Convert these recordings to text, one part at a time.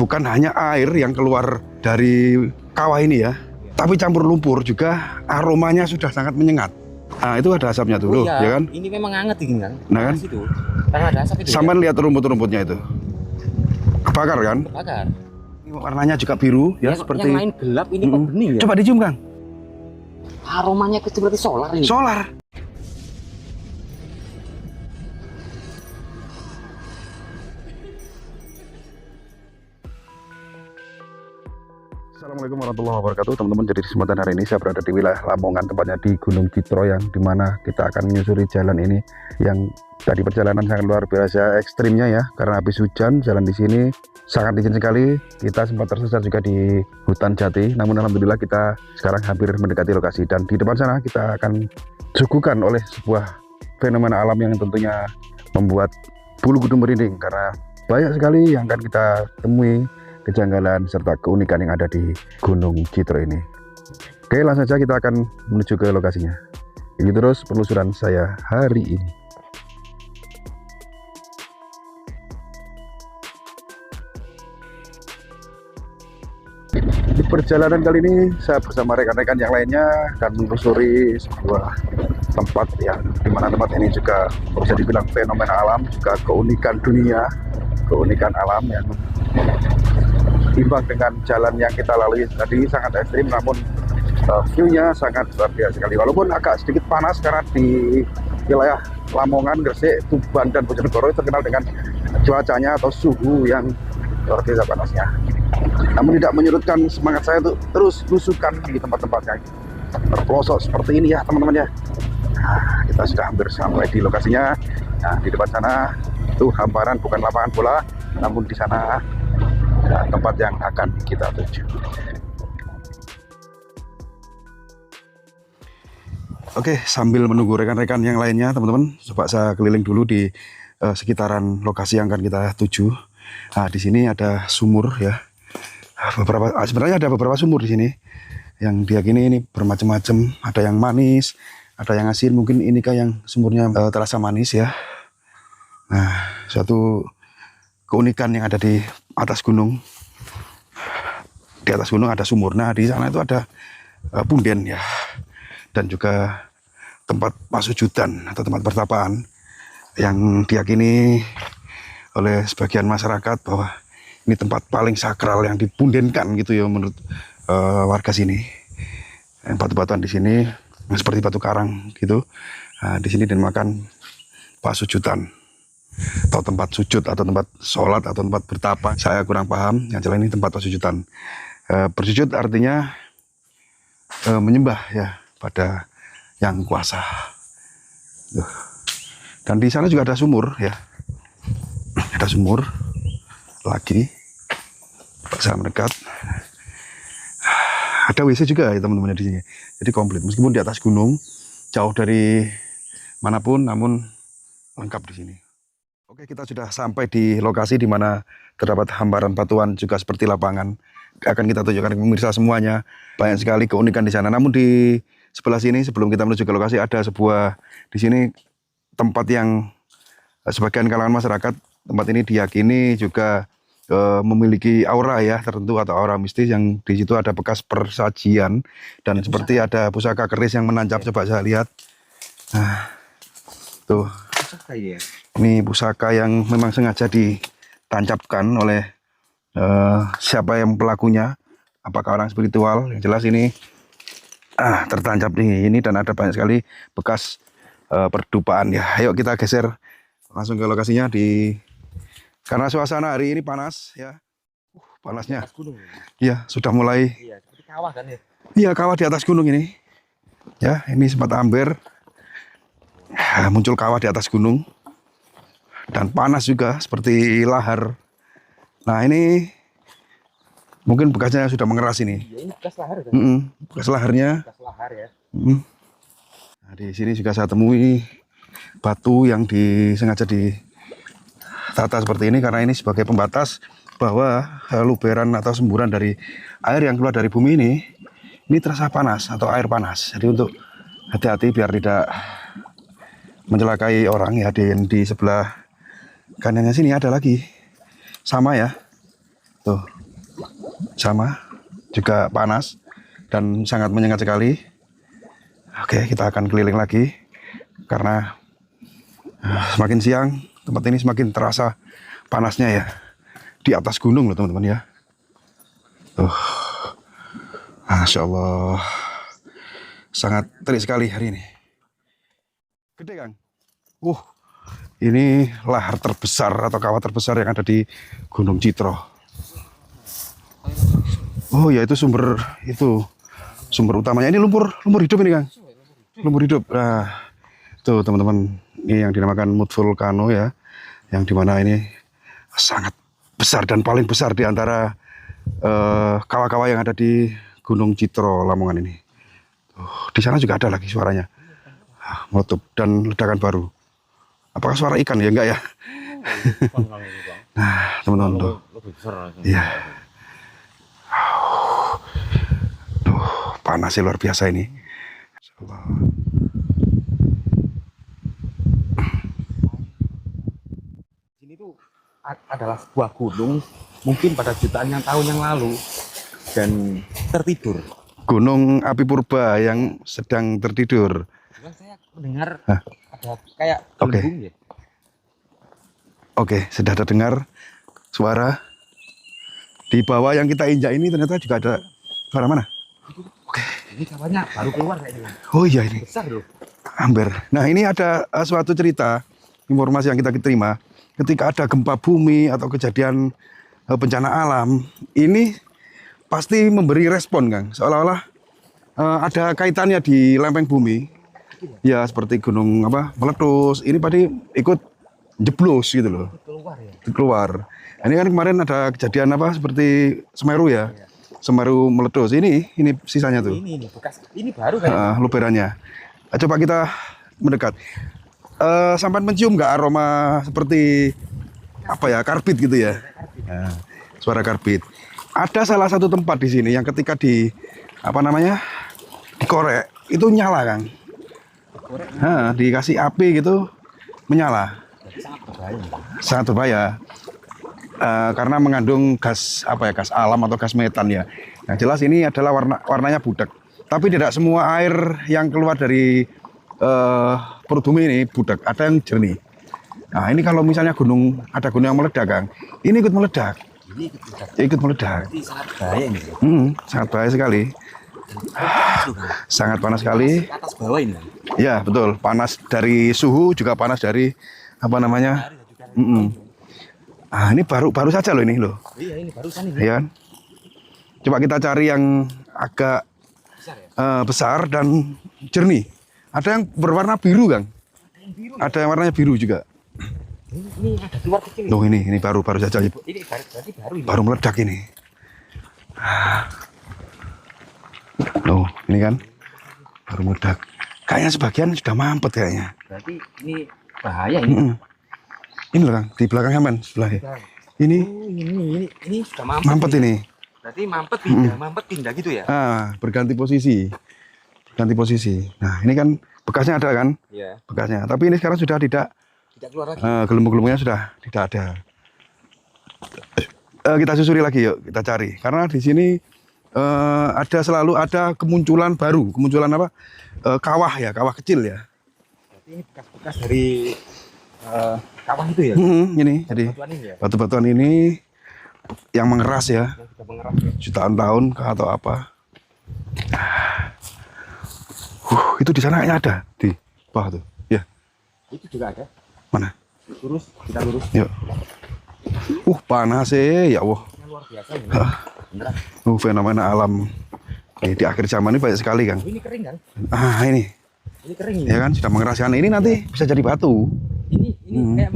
bukan hanya air yang keluar dari kawah ini ya, tapi campur lumpur juga aromanya sudah sangat menyengat. Nah itu ada asapnya tuh, iya, ya kan? ini memang hangat ini kan. Nah kan? Itu. Karena ada asap itu. Sampai lihat rumput-rumputnya itu, kebakar kan? Kebakar. Ini warnanya juga biru ya, seperti yang lain gelap, ini kok bening ya. Coba dicium Kang. Aromanya seperti solar ini. Solar. Assalamualaikum warahmatullahi wabarakatuh teman-teman. Jadi di kesempatan hari ini saya berada di wilayah Lamongan, tepatnya di Gunung Citro, yang dimana kita akan menyusuri jalan ini yang tadi perjalanan sangat luar biasa ekstrimnya ya, karena habis hujan jalan di sini sangat licin sekali. Kita sempat tersesat juga di hutan jati, namun alhamdulillah kita sekarang hampir mendekati lokasi, dan di depan sana kita akan disuguhkan oleh sebuah fenomena alam yang tentunya membuat bulu kuduk merinding, karena banyak sekali yang akan kita temui kejanggalan serta keunikan yang ada di Gunung Citro ini. Oke, langsung saja kita akan menuju ke lokasinya. Ini terus penelusuran saya hari ini. Di perjalanan kali ini saya bersama rekan-rekan yang lainnya akan menelusuri sebuah tempat yang dimana tempat ini juga bisa dibilang fenomena alam, juga keunikan dunia, keunikan alam yang imbang dengan jalan yang kita lalui tadi sangat ekstrim, namun view-nya sangat luar biasa sekali. Walaupun agak sedikit panas karena di wilayah Lamongan, Gresik, Tuban, dan Bojonegoro terkenal dengan cuacanya atau suhu yang luar biasa panasnya. Namun tidak menyurutkan semangat saya untuk terus lusukan di tempat-tempat yang terpelosok seperti ini ya teman-teman ya. Nah, kita sudah hampir sampai di lokasinya. Nah, di depan sana itu hamparan bukan lapangan bola, namun di sana tempat yang akan kita tuju. Oke, sambil menunggu rekan-rekan yang lainnya, teman-teman, coba saya keliling dulu di sekitaran lokasi yang akan kita tuju. Nah, di sini ada sumur ya. Sebenarnya ada beberapa sumur di sini yang diyakini ini bermacam-macam. Ada yang manis, ada yang asin. Mungkin ini kah yang sumurnya terasa manis ya. Nah, suatu keunikan yang ada di atas gunung. Di atas gunung ada sumur. Nah, di sana itu ada punden ya, dan juga tempat pasujudan atau tempat pertapaan yang diyakini oleh sebagian masyarakat bahwa ini tempat paling sakral yang dipundenkan gitu ya menurut warga sini. Batu-batuan di sini seperti batu karang gitu. Nah, di sini dinamakan pasujudan, atau tempat sujud, atau tempat sholat, atau tempat bertapa. Saya kurang paham, yang jelas ini tempat pasujudan. Bersujud artinya menyembah ya pada yang kuasa. Dan di sana juga ada sumur ya, ada sumur lagi. Saya mendekat, ada WC juga ya teman-teman di sini. Jadi komplit, meskipun di atas gunung, jauh dari manapun, namun lengkap di sini. Oke, kita sudah sampai di lokasi di mana terdapat hamparan batuan juga seperti lapangan. Akan kita tunjukkan ke pemirsa semuanya. Banyak sekali keunikan di sana. Namun di sebelah sini, sebelum kita menuju ke lokasi, ada sebuah di sini tempat yang sebagian kalangan masyarakat, tempat ini diyakini juga memiliki aura ya tertentu, atau aura mistis, yang di situ ada bekas persajian dan seperti ada pusaka keris yang menancap. Coba saya lihat. Nah, tuh. Ini pusaka yang memang sengaja ditancapkan oleh siapa yang pelakunya, apakah orang spiritual. Yang jelas ini tertancap di ini, dan ada banyak sekali bekas perdupaan ya. Ayo kita geser langsung ke lokasinya karena suasana hari ini panas ya. Panasnya. Iya, sudah mulai. Iya, seperti kawah kan ya. Iya, kawah di atas gunung ini. Ya, ini sempat amber. Muncul kawah di atas gunung. Dan panas juga seperti lahar. Nah, ini mungkin bekasnya sudah mengeras ini. Iya, ini bekas lahar kan? Bekas laharnya. Bekas lahar ya. Nah, di sini juga saya temui batu yang disengaja ditata seperti ini, karena ini sebagai pembatas bahwa luberan atau semburan dari air yang keluar dari bumi ini terasa panas atau air panas. Jadi untuk hati-hati biar tidak mencelakai orang ya. Di sebelah kanannya sini ada lagi, sama ya, Tuh, sama, juga panas dan sangat menyengat sekali. Oke, kita akan keliling lagi karena semakin siang tempat ini semakin terasa panasnya ya. Di atas gunung loh teman-teman ya. Masya Allah, sangat terik sekali hari ini. Gede Kang. Ini lahar terbesar atau kawah terbesar yang ada di Gunung Citro. Oh ya, itu sumber utamanya. Ini lumpur hidup ini Kang. Lumpur hidup. Nah, tuh teman-teman, ini yang dinamakan mud volcano ya, yang dimana ini sangat besar dan paling besar di antara kawah-kawah yang ada di Gunung Citro Lamongan ini. Di sana juga ada lagi suaranya, meletup dan ledakan baru. Apakah suara ikan ya? Enggak ya. Nah teman-teman tuh, iya. Tuh, panasnya luar biasa ini. Ini tuh adalah sebuah gunung mungkin pada jutaan tahun yang lalu dan tertidur. Gunung api purba yang sedang tertidur. Juga saya mendengar ada kayak gelembung ya. Oke, sudah terdengar suara. Di bawah yang kita injak ini ternyata juga ada suara mana? Oke. Ini kawannya baru keluar kayaknya. Oh iya ini. Besar loh. Amber. Nah ini ada suatu cerita, informasi yang kita terima. Ketika ada gempa bumi atau kejadian bencana alam, ini pasti memberi respon Kang. Seolah-olah ada kaitannya di lempeng bumi. Ya seperti gunung meletus, ini pasti ikut jeblos gitu loh. Keluar ya. Keluar. Ini kan kemarin ada kejadian seperti Semeru ya. Semeru meletus. Ini sisanya tuh. Ini bekas. Ini baru kayaknya. Luberannya. Coba kita mendekat. Sampai mencium nggak aroma seperti karbit gitu ya? Nah, suara karbit. Ada salah satu tempat di sini yang ketika dikorek itu nyala Kang. Dikasih api gitu menyala. Sangat berbahaya. Karena mengandung gas gas alam atau gas metan ya. Yang jelas ini adalah warnanya budak. Tapi tidak semua air yang keluar dari perut bumi ini budak, ada yang jernih. Nah ini kalau misalnya ada gunung yang meledak Kang, ini ikut meledak. Ikut meledak. Ini sangat bahaya ini. Sangat bahaya sekali. Sangat panas sekali. Atas bawah ini. Ya betul, panas dari suhu juga panas dari ini baru saja loh ini loh. Iya ini barusan ini. Ya kan? Coba kita cari yang agak besar dan jernih. Ada yang berwarna biru Kang. Ada yang warnanya biru juga. Ini ada keluar kecil. Loh ini baru saja. Ini berarti baru ini. Baru meledak ini. Loh ini kan baru meledak. Kayaknya sebagian sudah mampet kayaknya. Berarti ini bahaya ini. Ini loh Kang, di belakang Haman sebelah ya. Ini sudah mampet. Mampet ini. Berarti mampet pindah gitu ya? Berganti posisi. Nah, ini kan bekasnya ada kan? Iya. Bekasnya. Tapi ini sekarang sudah tidak keluar lagi. Gelembung-gelembungnya sudah tidak ada. Kita susuri lagi yuk, kita cari. Karena di sini selalu ada kemunculan baru, kawah ya, kawah kecil ya. Berarti ini bekas-bekas dari kawah itu ya? Ini jadi batu-batuan ini yang mengeras ya. Jutaan tahun atau apa. Itu di sana kayaknya ada di bawah tuh. Ya. Itu juga ada. Mana? Kita lurus. Yuk. Panas ya Allah. Luar biasa ini. Fenomena alam di akhir zaman ini banyak sekali Kang. Ini kering kan? Ini. Ini kering ini. Ya kan sudah mengeraskan. Ini nanti bisa jadi batu. Ini kayak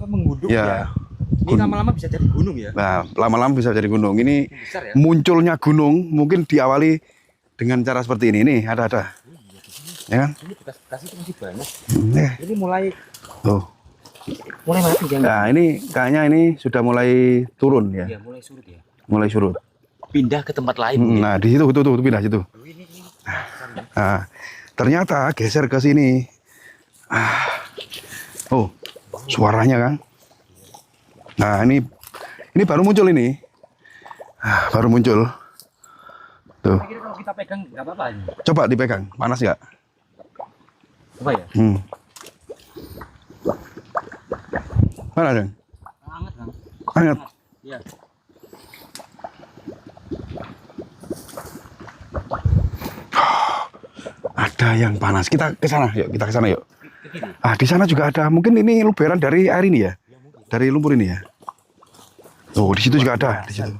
mengguduk ya. Ini lama-lama bisa jadi gunung ya. Nah, lama-lama bisa jadi gunung. Ini besar, ya? Munculnya gunung mungkin diawali dengan cara seperti ini. Nih, ada. Ya kan? Ini bekas-bekas itu masih banyak. Ya. Ini mulai mati kan? Nah, ini kayaknya ini sudah mulai turun ya. Iya, mulai surut ya. Mulai surut. Pindah ke tempat lain. Nah, di situ tuh pindah situ. Nah, ternyata geser ke sini. Suaranya kan. Nah, ini baru muncul ini. Baru muncul. Tuh. Kira kalau kita pegang nggak apa-apa ini. Coba dipegang, panas nggak? Coba ya. Mana Deng? Hangat kan? Hangat. Iya. Ada yang panas. Kita ke sana, yuk. Kita ke sana, yuk. Ke kiri. Di sana juga ada. Mungkin ini luberan dari air ini ya? Dari lumpur ini ya? Oh, di situ juga ada. Di situ.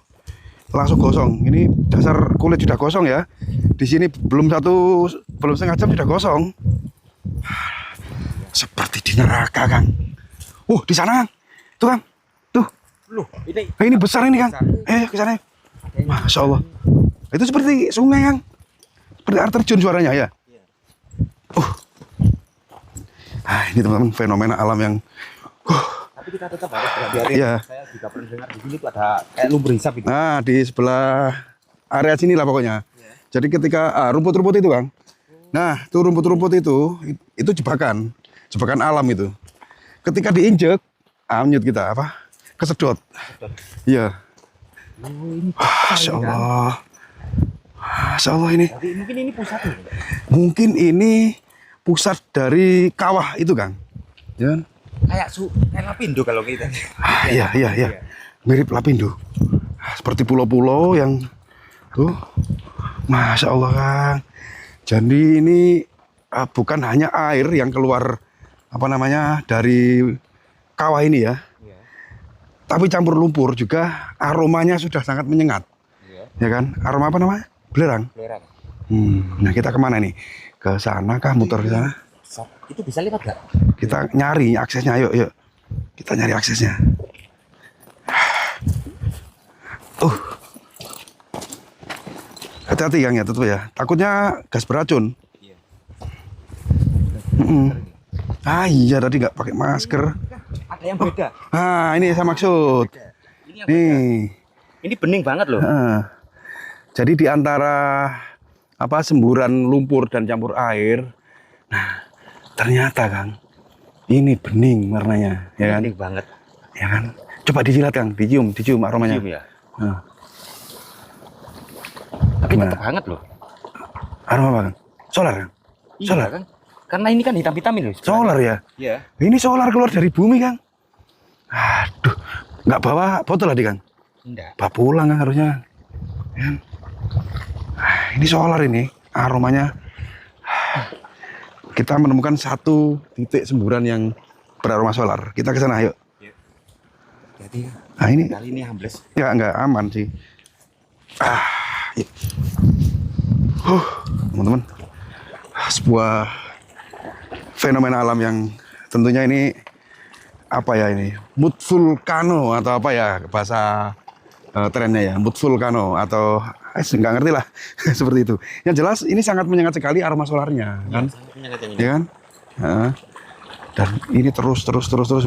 Langsung gosong. Ini dasar kulit sudah gosong ya. Di sini belum setengah jam sudah gosong. Seperti di neraka, Kang. Di sana, Kang. Tuh, Kang. Tuh. Loh, ini Ini besar ini, Kang. Ke sana. Masya Allah. Itu seperti sungai, Kang. Seperti air terjun suaranya ya. Ini teman-teman fenomena alam yang tapi kita tetap harus berhati-hati. Iya. Saya juga pernah dengar di sini tuh ada kayak lumpur hisap itu. Nah, di sebelah area sini lah pokoknya. Jadi ketika rumput-rumput itu, Kang. Nah, tuh rumput-rumput itu jebakan alam itu. Ketika diinjek, nyut kita apa? Kesedot. Iya. Ini Masya Allah. Masya Allah ini. jadi mungkin ini pusatnya. Mungkin ini pusat dari kawah itu, Kang. Ya. Kayak Lapindo kalau kita. Iya. Mirip Lapindo. Seperti pulau-pulau yang tuh. Masya Allah, Kang. Jadi ini bukan hanya air yang keluar dari kawah ini ya. Iya. Tapi campur lumpur juga aromanya sudah sangat menyengat. Iya. Ya kan? Aroma apa namanya? Belerang. Belerang. Nah, kita kemana nih? Ke sana kah? Muter ke sana? Itu bisa lewat nggak? Kita nyari aksesnya, yuk. Kita nyari aksesnya. Hati-hati, Kang ya, tutup ya. Takutnya gas beracun. Iya. Iya, tadi nggak pakai masker. Ada yang beda. Ini saya maksud. Ini yang beda. Nih. Ini bening banget loh. Jadi di antara semburan lumpur dan campur air, nah ternyata, Kang, ini bening warnanya, ya kan? Bening banget. Ya kan? Coba dijilat, Kang, dicium aromanya. Cium ya. Nah. Tapi Gimana? tetap hangat loh. Aroma apa, Kang? Solar, Kang? Iya, Solar? kan? Karena ini kan hitam-hitam ini loh. Solar ya? Iya. Ini solar keluar dari bumi, Kang. Aduh, nggak bawa botol tadi, Kang? Enggak. Bawa pulang, Kang, harusnya. Ya kan? Ini solar ini, aromanya. Kita menemukan satu titik semburan yang beraroma solar. Kita ke sana, yuk. Jadi Ini kali ini ambles. ya nggak aman sih. Yuk. Teman-teman, sebuah fenomena alam yang tentunya ini mud vulcano atau bahasa trennya ya, mud vulcano atau nggak ngerti lah seperti itu. Yang jelas ini sangat menyengat sekali aroma solarnya, kan? Ya kan? Dan ini terus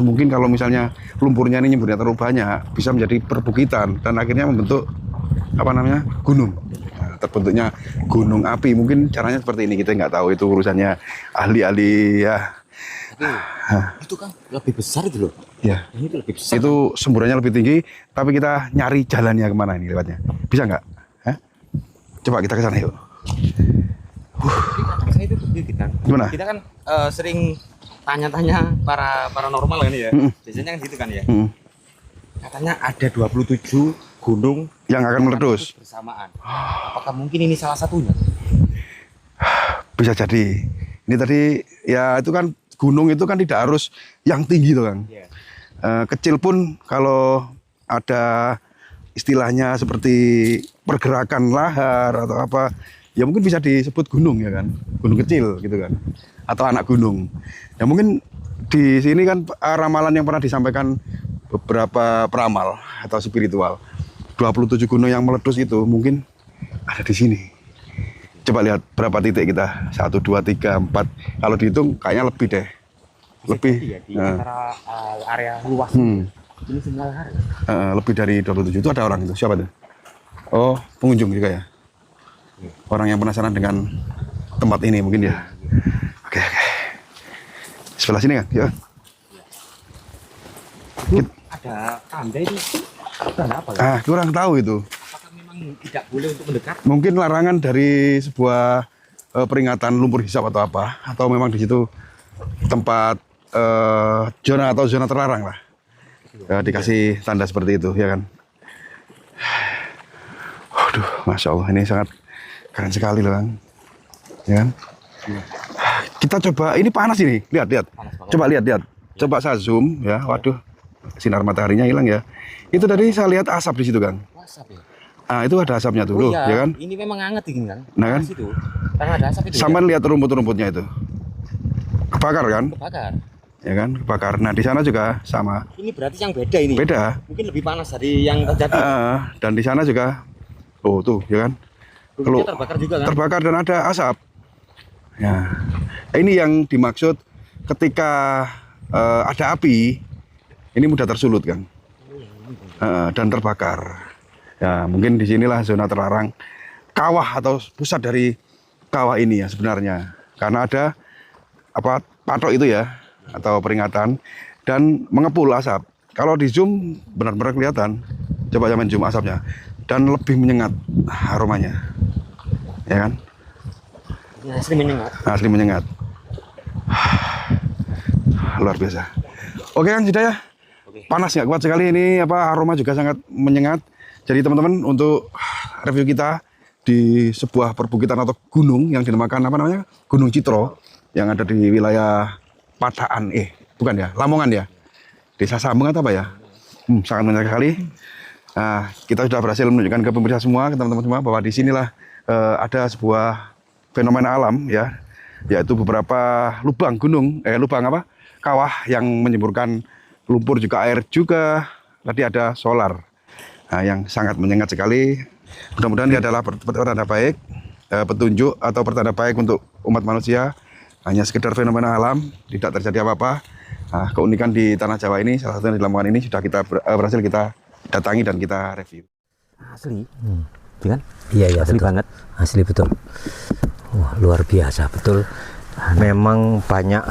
mungkin kalau misalnya lumpurnya ini nyemburnya terlalu banyak bisa menjadi perbukitan dan akhirnya membentuk gunung. Terbentuknya gunung api, mungkin caranya seperti ini, kita nggak tahu, itu urusannya ahli-ahli ya. Tapi itu kan lebih besar itu loh. Ya. Ini tuh lebih besar. Itu semburannya lebih tinggi, tapi kita nyari jalannya kemana ini lewatnya. Bisa nggak? Coba kita ke sana yuk. Saya itu kan. Gimana? Kita kan sering tanya-tanya paranormal kan ya. Biasanya kan gitu kan ya. Katanya ada 27 gunung yang akan meletus bersamaan. Apakah mungkin ini salah satunya? Bisa jadi. Ini tadi ya itu kan gunung itu kan tidak harus yang tinggi tuh, Kang. Yeah. Kecil pun kalau ada istilahnya seperti pergerakan lahar atau apa, ya mungkin bisa disebut gunung ya kan. Gunung kecil gitu kan. Atau anak gunung. Ya mungkin di sini kan ramalan yang pernah disampaikan beberapa peramal atau spiritual. 27 gunung yang meletus itu mungkin ada di sini. Coba lihat berapa titik kita. 1, 2, 3, 4. Kalau dihitung kayaknya lebih deh. Lebih. Ya, di antara area luas. Ini semua area. Lebih dari 27 itu ada orang itu. Siapa tuh? Oh, pengunjung juga ya. Orang yang penasaran dengan tempat ini mungkin ya. Oke. Sebelah sini kan? Ya. Itu ada tanda itu. Tanda apa ya? Kurang tahu itu. Apakah tidak boleh untuk mendekat. Mungkin larangan dari sebuah peringatan lumpur hisap atau apa, atau memang di situ tempat zona atau zona terlarang lah. Dikasih tanda seperti itu, ya kan? Waduh, Masya Allah, ini sangat keren sekali loh, Kang. Ya kan? Kita coba, ini panas ini, lihat. Coba lihat. Coba saya zoom, ya. Waduh, sinar mataharinya hilang ya. Itu tadi saya lihat asap di situ, Kang. Asap ya? Ah, itu ada asapnya tuh, loh, ya kan? Ini memang hangat ini kan? Nah kan? Itu. Karena ada asap itu. Sampai lihat rumput-rumputnya itu. Kebakar kan? Kebakar. Ya kan, kebakar. Nah, di sana juga sama. Ini berarti yang beda ini. Beda. Mungkin lebih panas dari yang terjadi. Dan di sana juga, oh tuh, ya kan? Kalau terbakar juga kan? Terbakar dan ada asap. Ya, ini yang dimaksud ketika ada api, ini mudah tersulut, Kang. Dan terbakar. Ya, mungkin di sinilah zona terlarang kawah atau pusat dari kawah ini ya sebenarnya. Karena ada apa patok itu ya, atau peringatan, dan mengepul asap. Kalau di zoom benar-benar kelihatan. Coba jangan zoom asapnya, dan lebih menyengat aromanya, ya kan? Ini asli menyengat. Asli menyengat. Luar biasa. Oke Kang Jida ya. Panas ya, kuat sekali ini, apa aroma juga sangat menyengat. Jadi teman-teman, untuk review kita di sebuah perbukitan atau gunung yang dinamakan apa namanya? Gunung Citro yang ada di wilayah Padaan, bukan ya, Lamongan ya, Desa Sambeng atau apa ya, sangat menarik sekali. Nah, kita sudah berhasil menunjukkan ke pemirsa semua, ke teman-teman semua, bahwa di sinilah ada sebuah fenomena alam ya, yaitu beberapa lubang gunung, kawah yang menyemburkan lumpur juga air juga, tadi ada solar, nah, yang sangat menyengat sekali. Mudah-mudahan ini adalah pertanda baik, petunjuk atau pertanda baik untuk umat manusia. Hanya sekedar fenomena alam, tidak terjadi apa-apa. Nah, keunikan di tanah Jawa ini, salah satunya di Lamongan ini, sudah kita berhasil kita datangi dan kita review. Asli, kan? Iya, asli betul. banget. Asli betul. Wah, luar biasa betul. Memang banyak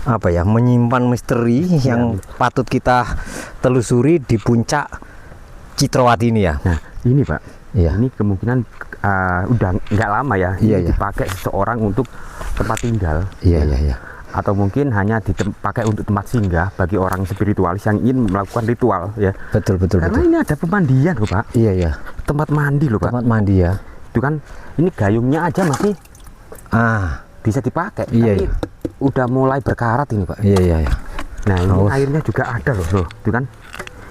apa ya, menyimpan misteri yang patut kita telusuri di puncak Citrowati ini ya. Nah, ini Pak, Iya. ini kemungkinan udah nggak lama ya, Iya, ini dipakai seseorang untuk tempat tinggal. Iya. Atau mungkin hanya dipakai untuk tempat singgah bagi orang spiritualis yang ingin melakukan ritual ya. Betul. Karena ini ada pemandian loh Pak. Iya. Tempat mandi loh Pak. Tempat mandi ya. Itu kan, ini gayungnya aja masih bisa dipakai. Iya, Tapi iya. udah mulai berkarat ini Pak. Iya. Nah ini airnya juga ada loh, itu kan.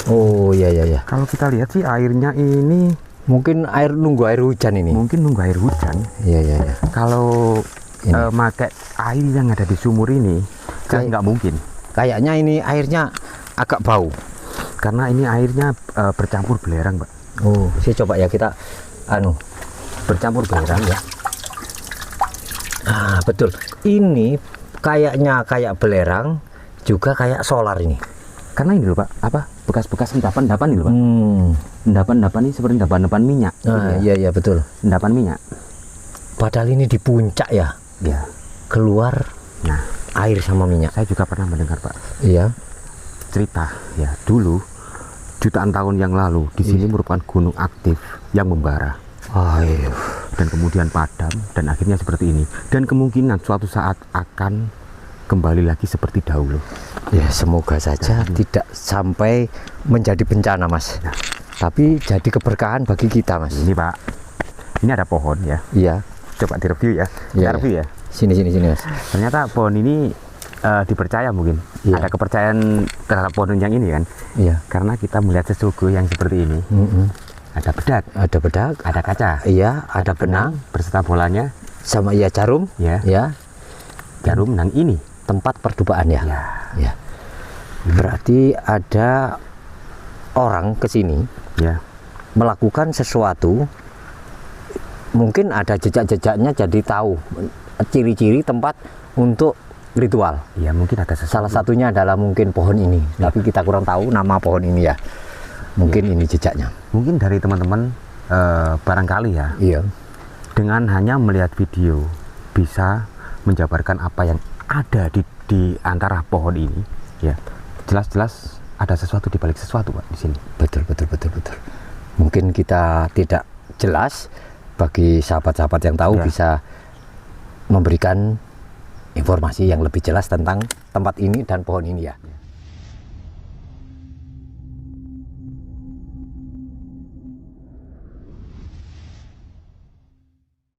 Oh iya. Kalau kita lihat sih airnya ini Mungkin nunggu air hujan ini. mungkin nunggu air hujan. Iya. Kalau pakai air yang ada di sumur ini, kan nggak mungkin. Kayaknya ini airnya agak bau. Karena ini airnya bercampur belerang, Pak. Oh, saya coba ya, kita Bercampur belerang ya. Betul. Ini kayaknya kayak belerang, juga kayak solar ini. Karena ini loh Pak, apa bekas-bekas endapan-endapan ini loh Pak. Endapan-endapan ini seperti endapan-endapan minyak. Iya betul. Endapan minyak. Padahal ini di puncak ya. Ya. Keluar air sama minyak. Saya juga pernah mendengar Pak. Iya. Cerita ya, dulu jutaan tahun yang lalu di sini merupakan gunung aktif yang membara. Dan kemudian padam dan akhirnya seperti ini. Dan kemungkinan suatu saat akan kembali lagi seperti dahulu. Ya, semoga saja tidak sampai menjadi bencana, Mas. Tapi jadi keberkahan bagi kita, Mas. Ini Pak, ini ada pohon ya. Iya. Coba direview ya. Iya, Review ya. Sini, Mas. Ternyata pohon ini dipercaya mungkin. Iya. Ada kepercayaan terhadap pohon yang ini kan. Iya. Karena kita melihat sesuatu yang seperti ini. Ada bedak, ada kaca. Iya, ada benang berserta bolanya, sama jarum. Ya. Jarum dan ini Tempat percobaan ya. Ya. Berarti ada orang ke sini ya, melakukan sesuatu, mungkin ada jejak-jejaknya, jadi tahu ciri-ciri tempat untuk ritual. Ya mungkin ada sesuatu. Salah satunya adalah mungkin pohon ini, tapi kita kurang tahu nama pohon ini ya. Mungkin ini jejaknya. Mungkin dari teman-teman barangkali ya. Iya. Dengan hanya melihat video bisa menjabarkan apa yang ada di antara pohon ini, ya. Jelas-jelas ada sesuatu di balik sesuatu Pak di sini. Betul. Mungkin kita tidak jelas bagi sahabat-sahabat yang tahu Ya. bisa memberikan informasi yang lebih jelas tentang tempat ini dan pohon ini ya.